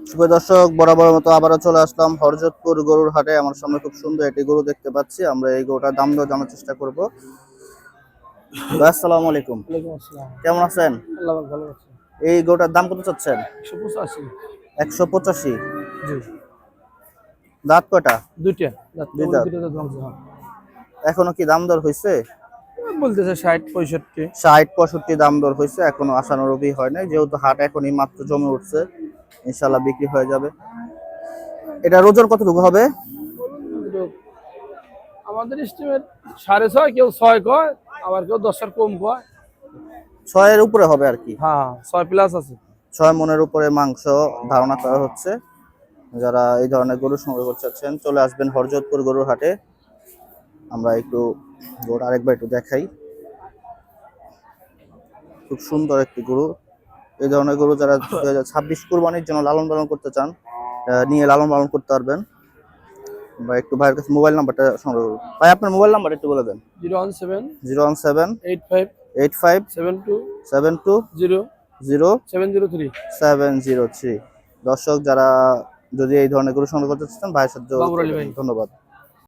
শুভ দর্শক, বরাবর মতো আবারও চলে আসলাম হরজতপুর গরুর হাটে। আমার সামনে খুব সুন্দর একটি গরু দেখতে পাচ্ছি। আমরা এই গরুটার দাম দর জানার চেষ্টা করব। আসসালামু আলাইকুম। ওয়ালাইকুম আসসালাম। কেমন আছেন? আল্লাহ পাক ভালো আছে। এই গরুটার দাম কত চাচ্ছেন? 185। 185। জি। দাঁত কয়টা? দুইটা। দাঁত দুই কেবল দাঁত। দুইটা দাঁত ভাঙছে। এখনো কি দাম দর হয়েছে? বলতেছে 60 65। 60 65 দাম দর হয়েছে, এখনো আশানুরূপী হয় নাই, যেহেতু হাট এখনই মাত্র জমে উঠছে। ইনশাল্লাহ বিক্রি হয়ে যাবে। এটার ওজন কতটুকু হবে? আমাদের এস্টিমেট 6.5, কেউ 6 কয়, আবার কেউ 10 এর কম কয়। 6 এর উপরে হবে আর কি। হ্যাঁ 6 প্লাস আছে। 6 মনের উপরে মাংস ধারণা করা হচ্ছে। যারা এই ধরনের গরু সংগ্রহ করতে চাচ্ছেন চলে আসবেন হরজতপুর গরুর হাটে। আমরা একটু গরু আরেকবার একটু দেখাই। খুব সুন্দর একটি গরু। এই ধরনের গরু যারা 2026 কুরবানির জন্য লালন পালন করতে চান, নিয়ে লালন পালন করতে পারবেন। বা একটু ভাইয়ের কাছে মোবাইল নাম্বারটা সংগ্রহ করুন। ভাই আপনার মোবাইল নাম্বার একটু বলে দেন। 017 017 85 85 72 72 0 0 703। 703। দর্শক, যারা যদি এই ধরনের গরু সংগ্রহ করতে চান ভাইয়ের সাথে যোগাযোগ বাবুর আলী করবেন। ভাই। ধন্যবাদ।